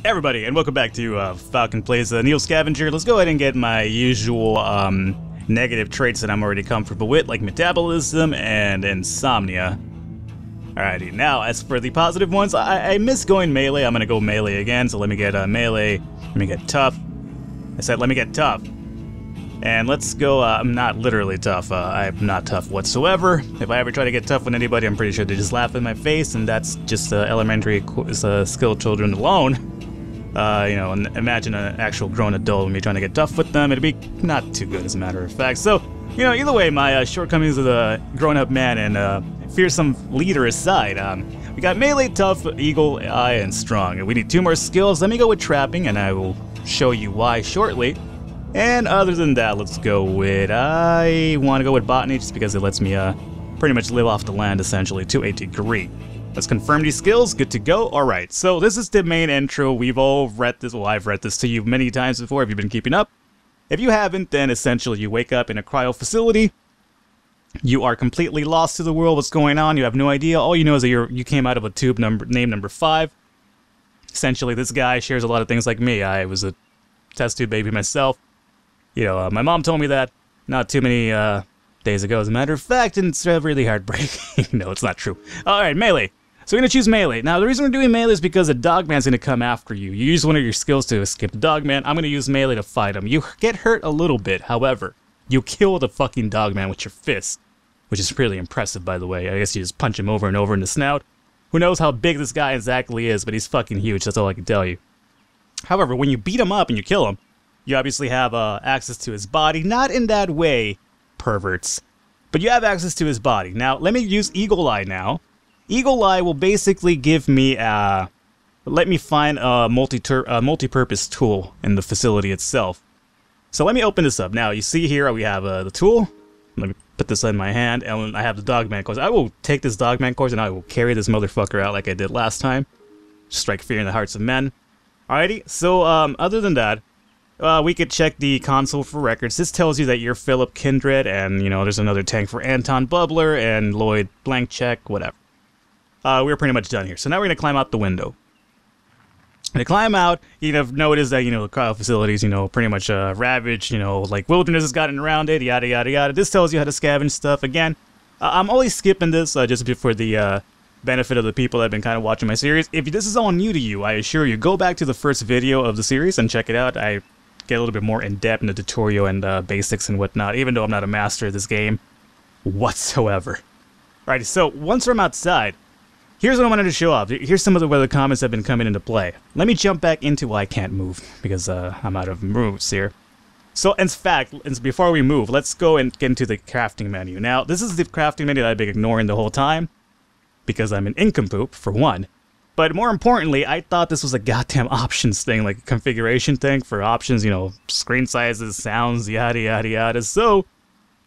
Everybody, and welcome back to Falcon Plays NEO Scavenger. Let's go ahead and get my usual negative traits that I'm already comfortable with, like metabolism and insomnia. Alrighty, now as for the positive ones, I miss going melee. I'm gonna go melee again, so let me get melee. Let me get tough. I said let me get tough. And let's go, I'm not literally tough. I'm not tough whatsoever. If I ever try to get tough with anybody, I'm pretty sure they just laugh in my face, and that's just elementary skill children alone. You know, and imagine an actual grown adult and me trying to get tough with them. It'd be not too good, as a matter of fact. So, you know, either way, my shortcomings as a grown-up man and fearsome leader aside, we got melee, tough, eagle eye, and strong. And we need 2 more skills. Let me go with trapping, and I will show you why shortly. And other than that, let's go with, I want to go with botany just because it lets me pretty much live off the land essentially to a degree. Let's confirm these skills, good to go. Alright, so this is the main intro. We've all read this, well I've read this to you many times before if you've been keeping up. If you haven't, then essentially you wake up in a cryo facility. You are completely lost to the world, what's going on, you have no idea. All you know is that you came out of a tube named number 5. Essentially this guy shares a lot of things like me. I was a test tube baby myself. You know, my mom told me that not too many days ago, as a matter of fact, and it's really heartbreaking. No, it's not true. Alright, melee. So we're going to choose melee. Now, the reason we're doing melee is because a dogman's going to come after you. You use one of your skills to escape the dogman. I'm going to use melee to fight him. You get hurt a little bit, however, you kill the fucking dogman with your fist, which is really impressive, by the way. I guess you just punch him over and over in the snout. Who knows how big this guy exactly is, but he's fucking huge, that's all I can tell you. However, when you beat him up and you kill him, you obviously have access to his body. Not in that way, perverts, but you have access to his body. Now, let me use Eagle Eye now. Eagle Eye will basically give me let me find a multi-purpose tool in the facility itself. So let me open this up. Now, you see here we have the tool. Let me put this in my hand, and I have the Dogman course. I will take this Dogman course, and I will carry this motherfucker out like I did last time. Strike fear in the hearts of men. Alrighty, so other than that, we could check the console for records. This tells you that you're Philip Kindred, and, you know, there's another tank for Anton Bubbler, and Lloyd blank check, whatever. We're pretty much done here. So now we're going to climb out the window. And to climb out, you'd have noticed that, you know, the cryo facilities, you know, pretty much ravaged, you know, like wilderness has gotten around it, yada, yada, yada. This tells you how to scavenge stuff. Again, I'm always skipping this just for the benefit of the people that have been kind of watching my series. If this is all new to you, I assure you, go back to the first video of the series and check it out. I get a little bit more in-depth in the tutorial and basics and whatnot, even though I'm not a master of this game whatsoever. Alright, so once I'm outside, here's what I wanted to show off. Here's some of the where the comments have been coming into play. Let me jump back into, well, I can't move because I'm out of moves here. So, in fact, before we move, let's go and get into the crafting menu. Now, this is the crafting menu that I've been ignoring the whole time because I'm an nincompoop, for one. But more importantly, I thought this was a goddamn options thing, like a configuration thing for options, you know, screen sizes, sounds, yada, yada, yada. So,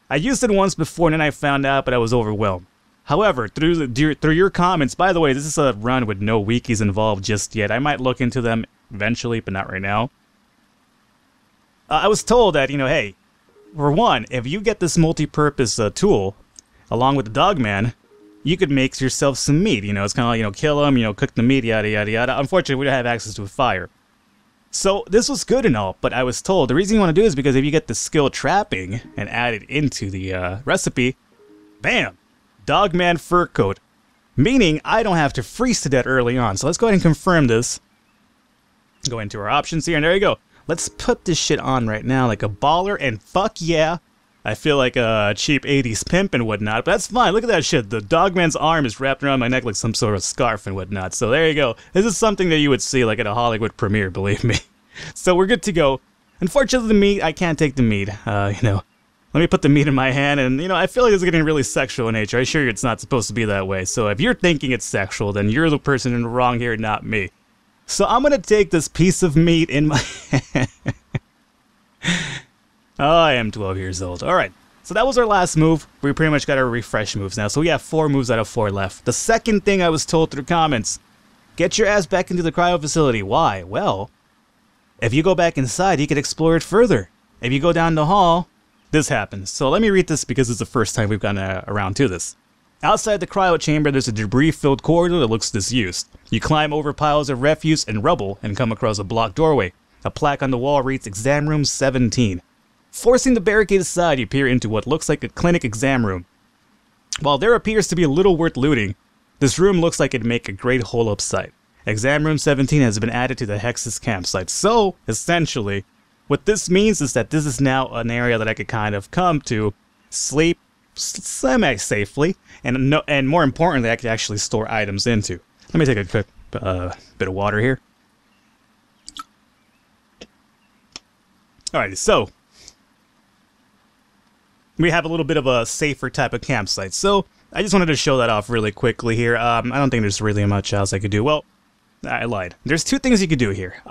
I used it once before and then I found out, but I was overwhelmed. However, through your comments, by the way, this is a run with no wikis involved just yet. I might look into them eventually, but not right now. I was told that, you know, hey, for one, if you get this multi-purpose tool, along with the Dogman, you could make yourself some meat. You know, it's kind of like, you know, kill them, you know, cook the meat, yada, yada, yada. Unfortunately, we don't have access to a fire. So, this was good and all, but I was told the reason you want to do is because if you get the skill trapping and add it into the recipe, bam! Dogman fur coat, meaning I don't have to freeze to death early on. So let's go ahead and confirm this. Go into our options here, and there you go. Let's put this shit on right now like a baller, and fuck yeah, I feel like a cheap 80s pimp and whatnot, but that's fine. Look at that shit. The Dogman's arm is wrapped around my neck like some sort of scarf and whatnot. So there you go. This is something that you would see like at a Hollywood premiere, believe me. So we're good to go. Unfortunately, the meat, I can't take the meat, you know. Let me put the meat in my hand, and, you know, I feel like it's getting really sexual in nature. I assure you it's not supposed to be that way. So if you're thinking it's sexual, then you're the person in the wrong here, not me. So I'm going to take this piece of meat in my hand. Oh, I am 12 years old. Alright, so that was our last move. We pretty much got our refresh moves now. So we have 4 moves out of 4 left. The second thing I was told through comments, get your ass back into the cryo facility. Why? Well, if you go back inside, you could explore it further. If you go down the hall, this happens. So let me read this because it's the first time we've gotten around to this. Outside the cryo chamber, there's a debris-filled corridor that looks disused. You climb over piles of refuse and rubble and come across a blocked doorway. A plaque on the wall reads Exam Room 17. Forcing the barricade aside, you peer into what looks like a clinic exam room. While there appears to be little worth looting, this room looks like it'd make a great hole-up site. Exam Room 17 has been added to the Hex's campsite, so, essentially, what this means is that this is now an area that I could kind of come to, sleep semi-safely, and more importantly, I could actually store items into. Let me take a quick bit of water here. Alrighty, so we have a little bit of a safer type of campsite. So I just wanted to show that off really quickly here. I don't think there's really much else I could do. Well, I lied. There's two things you could do here.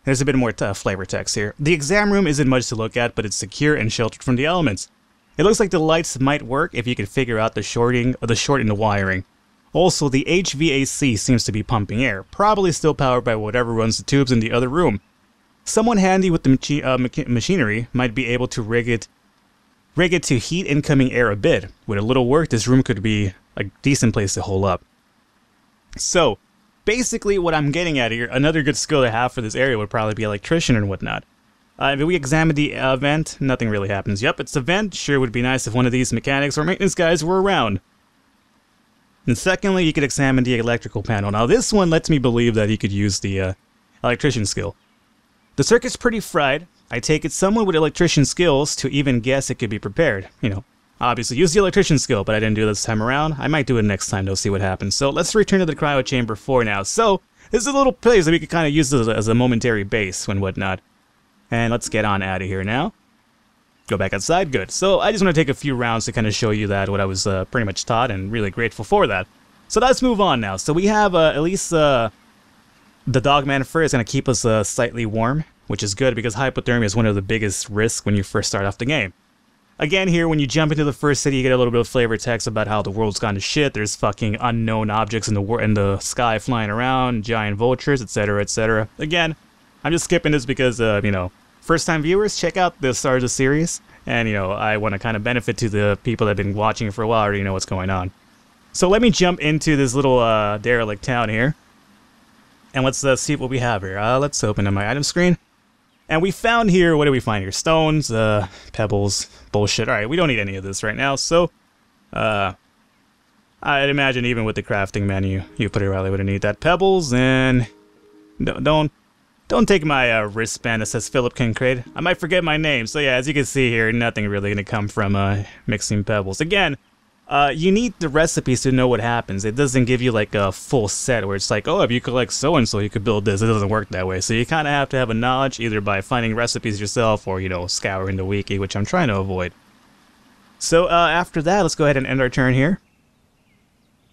There's a bit more flavor text here. The exam room isn't much to look at, but it's secure and sheltered from the elements. It looks like the lights might work if you could figure out the short in the wiring. Also, the HVAC seems to be pumping air, probably still powered by whatever runs the tubes in the other room. Someone handy with the machinery might be able to rig it to heat incoming air a bit. With a little work, this room could be a decent place to hole up. So, basically what I'm getting at here, another good skill to have for this area would probably be electrician and whatnot. If we examine the vent, nothing really happens. Yep, it's a vent. Sure would be nice if one of these mechanics or maintenance guys were around. And secondly, you could examine the electrical panel. Now this one lets me believe that he could use the electrician skill. The circuit's pretty fried. I take it someone with electrician skills to even guess it could be repaired. You know, obviously use the electrician skill, but I didn't do it this time around. I might do it next time, though, see what happens. So let's return to the cryo chamber 4 now. So this is a little place that we could kind of use as a momentary base and whatnot. And let's get on out of here now. Go back outside, good. So I just want to take a few rounds to kind of show you that what I was pretty much taught, and really grateful for that. So let's move on now. So we have at least the Dogman fur is going to keep us slightly warm, which is good because hypothermia is one of the biggest risks when you first start off the game. Again, here, when you jump into the first city, you get a little bit of flavor text about how the world's gone to shit. There's fucking unknown objects in the sky flying around, giant vultures, etc., etc. Again, I'm just skipping this because, you know, first-time viewers, check out the start of the series. And, you know, I want to kind of benefit to the people that have been watching for a while, already know what's going on. So let me jump into this little derelict town here. And let's see what we have here. Let's open up my item screen. And we found here, what do we find here? Stones, pebbles, bullshit. Alright, we don't need any of this right now, so I'd imagine even with the crafting menu, you pretty probably wouldn't need that. Pebbles, and don't take my wristband that says Philip Kincaid. I might forget my name, so yeah, as you can see here, nothing really gonna come from mixing pebbles. Again, you need the recipes to know what happens. It doesn't give you like a full set where it's like, oh, if you collect so-and-so, you could build this. It doesn't work that way. So you kind of have to have a knowledge either by finding recipes yourself or, you know, scouring the wiki, which I'm trying to avoid. So after that, let's go ahead and end our turn here.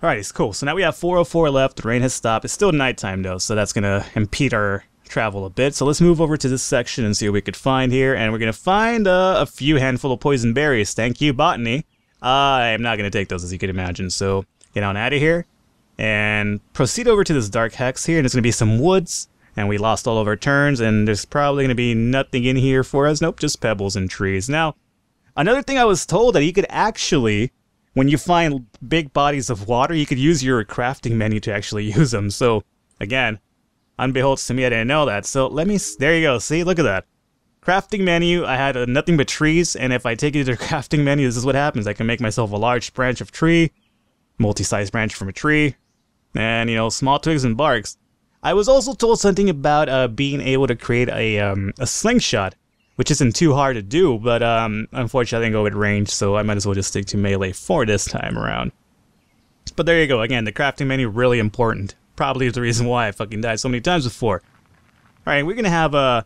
Alright, it's cool. So now we have 404 left. The rain has stopped. It's still nighttime though, so that's going to impede our travel a bit. So let's move over to this section and see what we could find here. And we're going to find a few handful of poison berries. Thank you, botany. I am not going to take those, as you can imagine, so get on out of here and proceed over to this dark hex here, and there's going to be some woods, and we lost all of our turns, and there's probably going to be nothing in here for us. Nope, just pebbles and trees. Now, another thing I was told that you could actually, when you find big bodies of water, you could use your crafting menu to actually use them. So, again, unbeknownst to me, I didn't know that. So let me, there you go, see, look at that. Crafting menu, I had nothing but trees, and if I take you to the crafting menu, this is what happens. I can make myself a large branch of tree, multi-sized branch from a tree, and, you know, small twigs and barks. I was also told something about being able to create a slingshot, which isn't too hard to do, but unfortunately I didn't go with range, so I might as well just stick to melee for this time around. But there you go, again, the crafting menu, really important. Probably the reason why I fucking died so many times before. Alright, we're gonna have a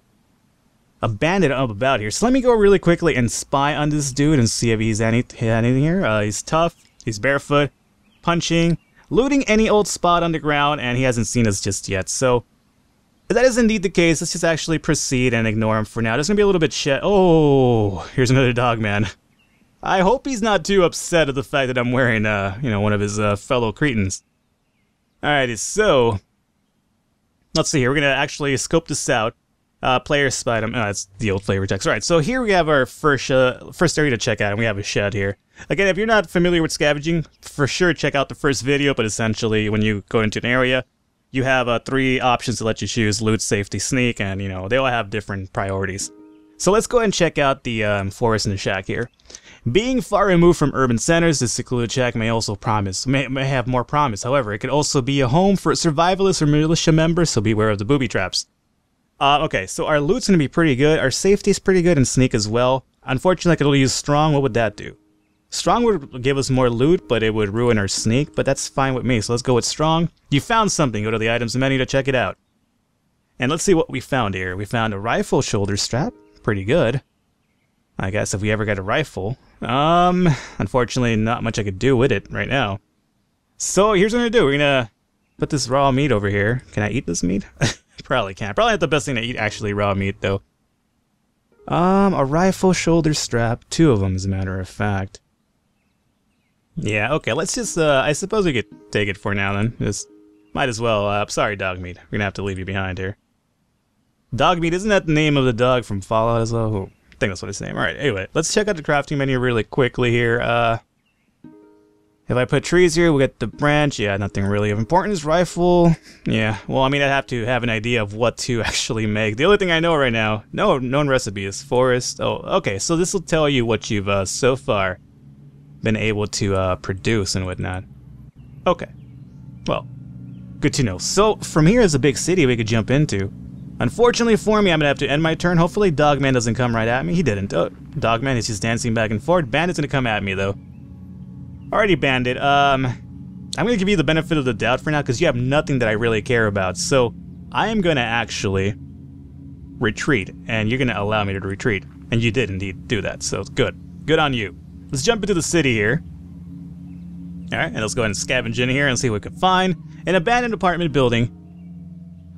bandit up about here. So let me go really quickly and spy on this dude and see if he's anything here. He's tough, he's barefoot, punching, looting any old spot on the ground, and he hasn't seen us just yet. So if that is indeed the case, let's just actually proceed and ignore him for now. There's gonna be a little bit oh, here's another dog man. I hope he's not too upset at the fact that I'm wearing, you know, one of his fellow cretins. Alrighty, so let's see here. We're gonna actually scope this out. Player spot. That's the old flavor text. Alright, so here we have our first area to check out, and we have a shed here. Again, if you're not familiar with scavenging, for sure check out the first video, but essentially when you go into an area, you have 3 options to let you choose: loot, safety, sneak, and you know, they all have different priorities. So let's go ahead and check out the forest and the shack here. Being far removed from urban centers, this secluded shack may have more promise. However, it could also be a home for survivalists or militia members, so beware of the booby traps. Okay, so our loot's gonna be pretty good. Our safety's pretty good, and sneak as well. Unfortunately, I could only use strong. What would that do? Strong would give us more loot, but it would ruin our sneak, but that's fine with me, so let's go with strong. You found something. Go to the items menu to check it out. And let's see what we found here. We found a rifle shoulder strap. Pretty good. I guess if we ever get a rifle. Unfortunately, not much I could do with it right now. So here's what I'm gonna do. We're gonna put this raw meat over here. Can I eat this meat? Probably can't. Probably not the best thing to eat, actually, raw meat, though. A rifle shoulder strap. 2 of them, as a matter of fact. Yeah, okay, let's just, I suppose we could take it for now, then. Just, might as well, sorry, dog meat. We're gonna have to leave you behind here. Dog meat, isn't that the name of the dog from Fallout as well? Oh, I think that's what it's named. Alright, anyway, let's check out the crafting menu really quickly here. If I put trees here, we get the branch. Yeah, nothing really of importance. Rifle. Yeah, well, I mean, I'd have to have an idea of what to actually make. The only thing I know right now, no known recipe, is forest. Oh, okay, so this will tell you what you've so far been able to produce and whatnot. Okay, well, good to know. So from here is a big city we could jump into. Unfortunately for me, I'm gonna have to end my turn. Hopefully Dogman doesn't come right at me. He didn't. Oh, Dogman is just dancing back and forth. Bandit's gonna come at me though. Alrighty, Bandit. I'm gonna give you the benefit of the doubt for now because you have nothing that I really care about. So I am gonna actually retreat, and you're gonna allow me to retreat. And you did indeed do that, so good. Good on you. Let's jump into the city here. Alright, and let's go ahead and scavenge in here and see what we can find. An abandoned apartment building.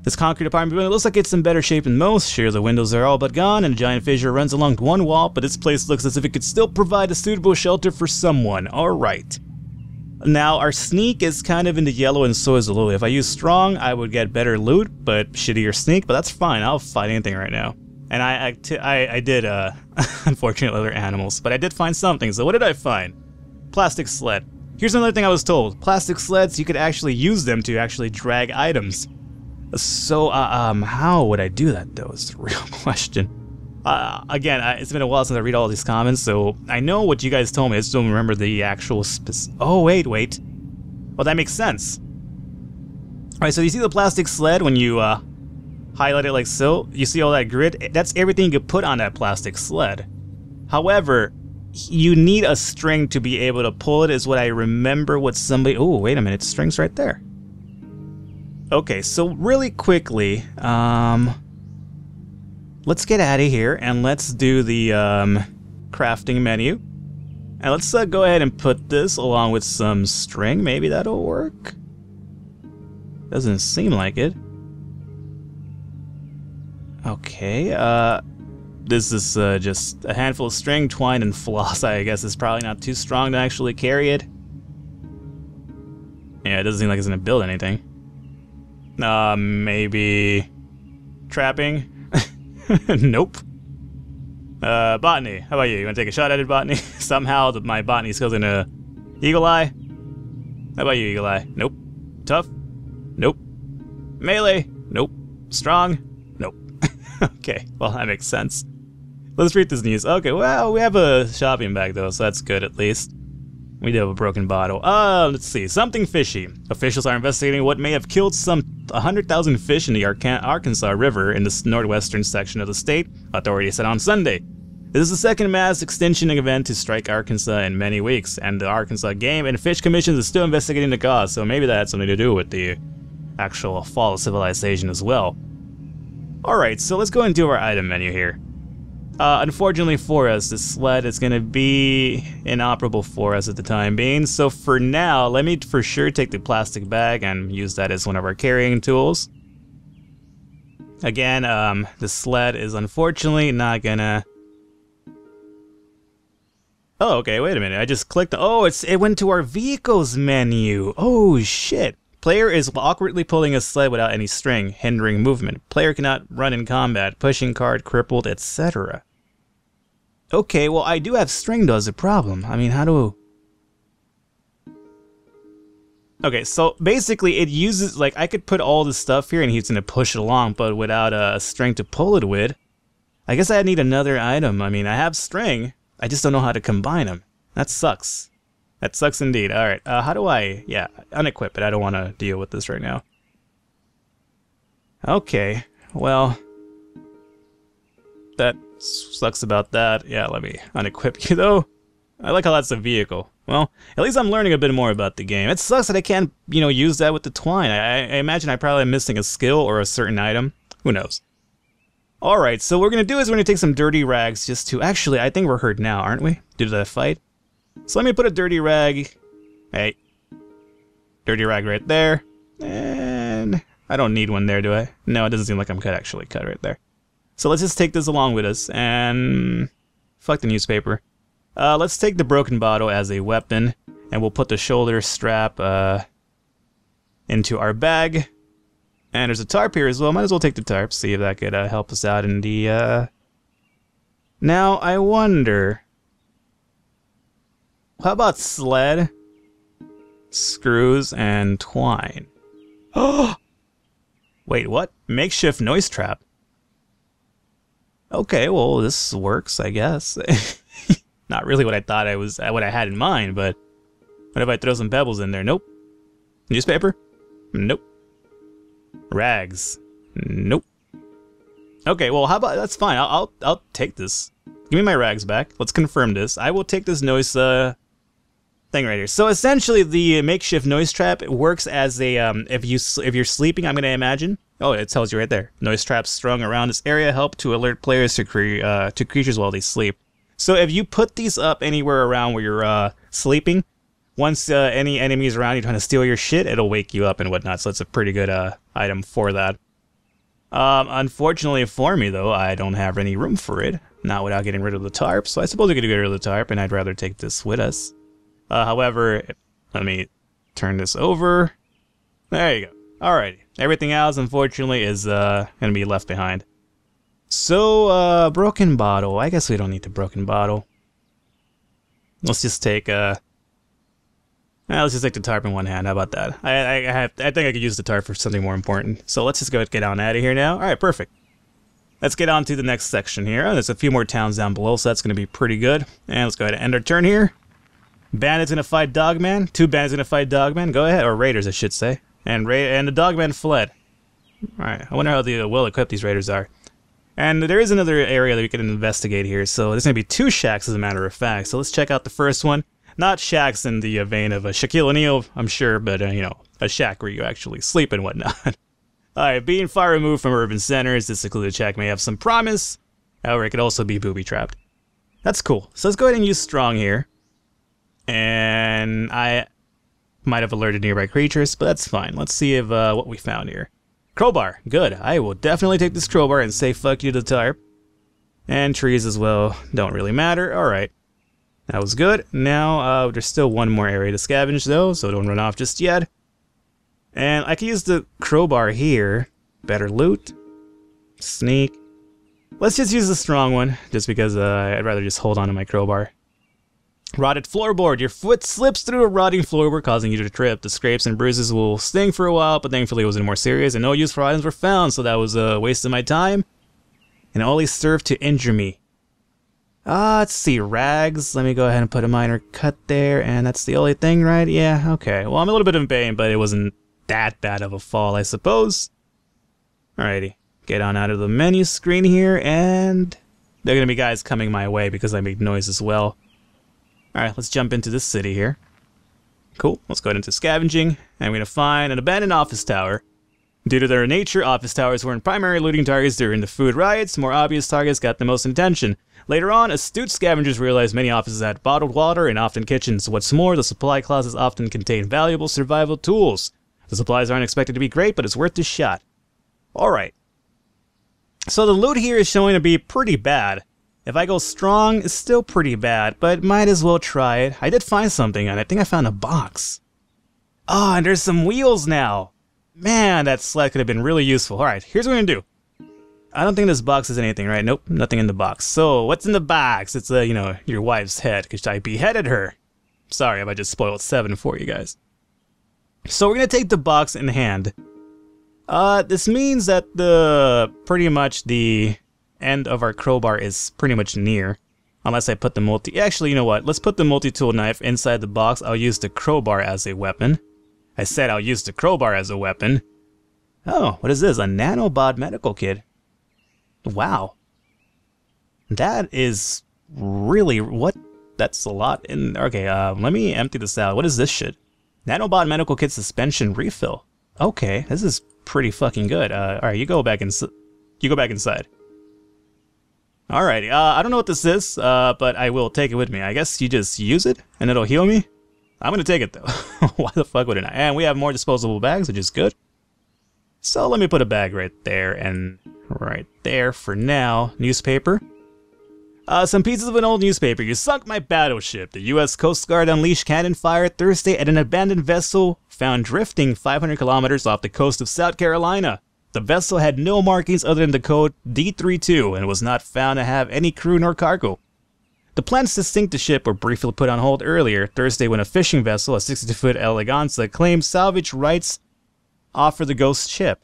This concrete apartment building looks like it's in better shape than most. Sure, the windows are all but gone, and a giant fissure runs along one wall, but this place looks as if it could still provide a suitable shelter for someone. Alright. Now, our sneak is kind of in the yellow, and so is the loot. If I use strong, I would get better loot, but shittier sneak, but that's fine. I'll fight anything right now. And I did, unfortunately, other animals, but I did find something. So what did I find? Plastic sled. Here's another thing I was told. Plastic sleds, you could actually use them to actually drag items. So, how would I do that, though, is the real question. Again, it's been a while since I read all these comments, so I know what you guys told me. I just don't remember the actual Oh, wait. Well, that makes sense. Alright, so you see the plastic sled when you, highlight it like so? You see all that grid? That's everything you could put on that plastic sled. However, you need a string to be able to pull it, is what I remember what somebody... Oh, wait a minute, the string's right there. Okay, so really quickly, let's get out of here and let's do the crafting menu. And let's go ahead and put this along with some string. Maybe that'll work. Doesn't seem like it. Okay, this is just a handful of string, twine, and floss. I guess it's probably not too strong to actually carry it. Yeah, it doesn't seem like it's gonna build anything. Maybe trapping? Nope. Botany, how about you? You wanna take a shot at it, Botany? Somehow my botany skills into Eagle Eye. How about you, Eagle Eye? Nope. Tough? Nope. Melee? Nope. Strong? Nope. Okay, well that makes sense. Let's read this news. Okay, well, we have a shopping bag though, so that's good at least. We do have a broken bottle. Let's see. Something fishy. Officials are investigating what may have killed some 100,000 fish in the Arkansas River in the northwestern section of the state, authorities said on Sunday. This is the second mass extinction event to strike Arkansas in many weeks, and the Arkansas Game and Fish Commission is still investigating the cause, so maybe that had something to do with the actual fall of civilization as well. Alright, so let's go and do our item menu here. Unfortunately for us, the sled is going to be inoperable for us at the time being, so for now, let me for sure take the plastic bag and use that as one of our carrying tools. Again, the sled is unfortunately not gonna... Oh, okay, wait a minute, I just clicked... Oh, it went to our vehicles menu! Oh, shit! Player is awkwardly pulling a sled without any string, hindering movement. Player cannot run in combat, pushing cart, crippled, etc. Okay, well, I do have string, though, as a problem. I mean, how do... Okay, so basically it uses, like, I could put all this stuff here and he's gonna push it along, but without a string to pull it with, I guess I need another item. I mean, I have string, I just don't know how to combine them. That sucks. That sucks indeed. Alright, how do I, yeah, unequip it. I don't want to deal with this right now. Okay, well, that sucks about that. Yeah, let me unequip you, though. I like how that's a vehicle. Well, at least I'm learning a bit more about the game. It sucks that I can't, you know, use that with the twine. I imagine I probably am missing a skill or a certain item. Who knows? Alright, so what we're going to do is we're going to take some dirty rags just to... Actually, I think we're hurt now, aren't we? Due to that fight. So let me put a dirty rag... Hey. Dirty rag right there. And... I don't need one there, do I? No, it doesn't seem like I'm actually cut right there. So let's just take this along with us, and... Fuck the newspaper. Let's take the broken bottle as a weapon, and we'll put the shoulder strap into our bag. And there's a tarp here as well. Might as well take the tarp, see if that could help us out in the... Now, I wonder... How about sled, screws, and twine? Oh! Wait, what? Makeshift noise trap. Okay, well, this works, I guess. Not really what I thought what I had in mind, but what if I throw some pebbles in there? Nope. Newspaper? Nope. Rags? Nope. Okay, well, how about that's fine. I'll take this. Give me my rags back. Let's confirm this. I will take this noise thing right here. So essentially, the makeshift noise trap works as a if you're sleeping, I'm gonna imagine. Oh, it tells you right there. Noise traps strung around this area help to alert players to creatures while they sleep. So if you put these up anywhere around where you're sleeping, once any enemies around you trying to steal your shit, it'll wake you up and whatnot. So it's a pretty good item for that. Unfortunately for me, though, I don't have any room for it. Not without getting rid of the tarp. So I suppose we could get rid of the tarp, and I'd rather take this with us. However, let me turn this over. There you go. Alrighty. Everything else, unfortunately, is going to be left behind. So, broken bottle. I guess we don't need the broken bottle. Let's just take, let's just take the tarp in one hand. How about that? I think I could use the tarp for something more important. So let's just go get on out of here now. Alright, perfect. Let's get on to the next section here. There's a few more towns down below, so that's going to be pretty good. And let's go ahead and end our turn here. Bandits gonna fight Dogman. 2 bandits gonna fight Dogman. Go ahead. Or Raiders, I should say. And the Dogman fled. Alright, I wonder how well-equipped these Raiders are. And there is another area that we can investigate here, so there's going to be 2 shacks as a matter of fact. So let's check out the first one. Not shacks in the vein of a Shaquille O'Neal, I'm sure, but, you know, a shack where you actually sleep and whatnot. Alright, being far removed from urban centers, this secluded shack may have some promise. However, it could also be booby-trapped. That's cool. So let's go ahead and use Strong here. And I might have alerted nearby creatures, but that's fine. Let's see if what we found here. Crowbar, good. I will definitely take this crowbar and say fuck you to the tarp. And trees as well, don't really matter. Alright. That was good. Now, there's still one more area to scavenge though, so don't run off just yet. And I can use the crowbar here. Better loot. Sneak. Let's just use the strong one, just because I'd rather just hold on to my crowbar. Rotted floorboard. Your foot slips through a rotting floorboard, causing you to trip. The scrapes and bruises will sting for a while, but thankfully it wasn't more serious, and no useful items were found, so that was a waste of my time. And it only served to injure me. Let's see, rags. Let me go ahead and put a minor cut there, and that's the only thing, right? Yeah, okay. Well, I'm a little bit in pain, but it wasn't that bad of a fall, I suppose. Alrighty. Get on out of the menu screen here, and there are going to be guys coming my way because I make noise as well. Alright, let's jump into this city here. Cool, let's go into scavenging, and we're going to find an abandoned office tower. Due to their nature, office towers weren't primary looting targets during the food riots. More obvious targets got the most attention. Later on, astute scavengers realized many offices had bottled water and often kitchens. What's more, the supply closets often contain valuable survival tools. The supplies aren't expected to be great, but it's worth a shot. Alright. So the loot here is showing to be pretty bad. If I go strong, it's still pretty bad, but might as well try it. I did find something, and I think I found a box. Oh, and there's some wheels now. Man, that sled could have been really useful. Alright, here's what we're gonna do. I don't think this box is anything, right? Nope, nothing in the box. So, what's in the box? It's, you know, your wife's head, because I beheaded her. Sorry if I just spoiled 7 for you guys. So, we're gonna take the box in hand. This means that pretty much the end of our crowbar is pretty much near. Unless I put the actually, you know what? Let's put the multi-tool knife inside the box. I'll use the crowbar as a weapon. I said I'll use the crowbar as a weapon. Oh, what is this? A nanobot medical kit. Wow. That is really... what? That's a lot in... Okay, let me empty this out. What is this shit? Nanobot medical kit suspension refill. Okay, this is pretty fucking good. Alright, you go back inside. Alrighty, I don't know what this is, but I will take it with me. I guess you just use it, and it'll heal me? I'm gonna take it, though. Why the fuck wouldn't I? And we have more disposable bags, which is good. So let me put a bag right there, and right there for now. Newspaper. Some pieces of an old newspaper. You sunk my battleship. The U.S. Coast Guard unleashed cannon fire Thursday at an abandoned vessel found drifting 500 kilometers off the coast of South Carolina. The vessel had no markings other than the code D32 and was not found to have any crew nor cargo. The plans to sink the ship were briefly put on hold earlier Thursday when a fishing vessel, a 62-foot Eleganza, claimed salvage rights over the ghost ship.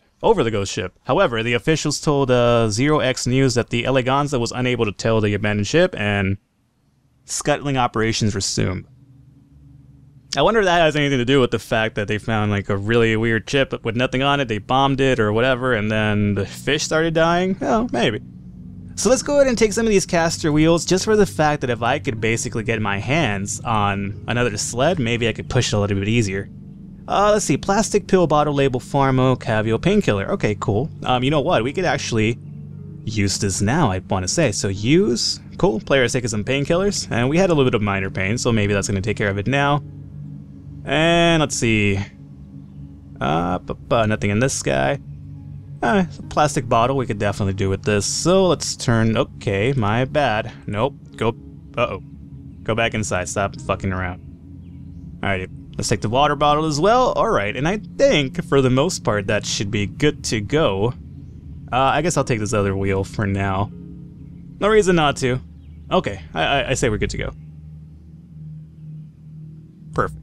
However, the officials told Zero X News that the Eleganza was unable to tow the abandoned ship and scuttling operations resumed. I wonder if that has anything to do with the fact that they found like a really weird ship with nothing on it, they bombed it or whatever, and then the fish started dying? Oh, maybe. So let's go ahead and take some of these caster wheels just for the fact that if I could basically get my hands on another sled, maybe I could push it a little bit easier. Let's see, plastic pill bottle label Pharmo Cavio painkiller. Okay, cool. You know what? We could actually use this now, I want to say. So use, cool, player has taken some painkillers, and we had a little bit of minor pain, so maybe that's going to take care of it now. And let's see. Nothing in this guy. It's a plastic bottle we could definitely do with this. So let's turn, okay, my bad. Nope, go back inside, stop fucking around. Alrighty, let's take the water bottle as well. Alright, and I think for the most part that should be good to go. I guess I'll take this other wheel for now. No reason not to. Okay, I say we're good to go. Perfect.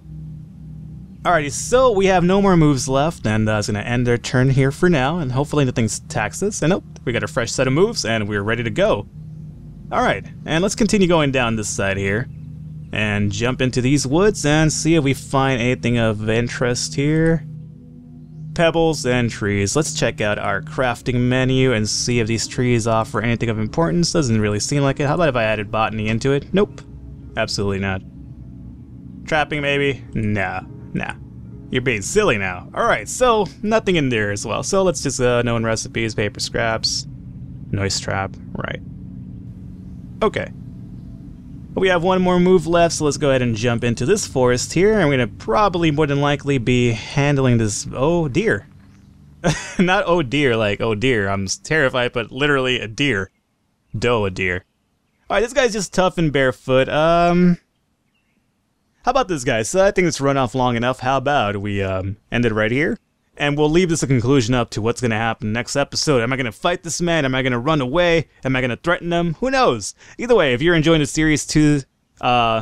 Alrighty, so we have no more moves left, and it's going to end our turn here for now, and hopefully nothing attacks us. And we got a fresh set of moves, and we're ready to go. Alright, and let's continue going down this side here, and jump into these woods, and see if we find anything of interest here. Pebbles and trees. Let's check out our crafting menu, and see if these trees offer anything of importance. Doesn't really seem like it. How about if I added botany into it? Nope. Absolutely not. Trapping, maybe? Nah. You're being silly now. Alright, so nothing in there as well. So let's just known recipes, paper scraps, noise trap, right. Okay. We have one more move left, so let's go ahead and jump into this forest here. And we're gonna probably more than likely be handling this. Oh deer. Not oh dear, like oh dear. I'm terrified, but literally a deer. A deer. Alright, this guy's just tough and barefoot. How about this, guys? So I think it's run off long enough. How about we end it right here? And we'll leave this a conclusion up to what's going to happen next episode. Am I going to fight this man? Am I going to run away? Am I going to threaten him? Who knows? Either way, if you're enjoying the series to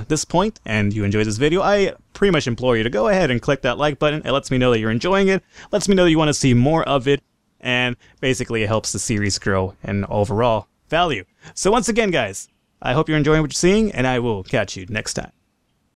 this point and you enjoyed this video, I pretty much implore you to go ahead and click that like button. It lets me know that you're enjoying it. Lets me know that you want to see more of it. And basically it helps the series grow and overall value. So once again, guys, I hope you're enjoying what you're seeing, and I will catch you next time.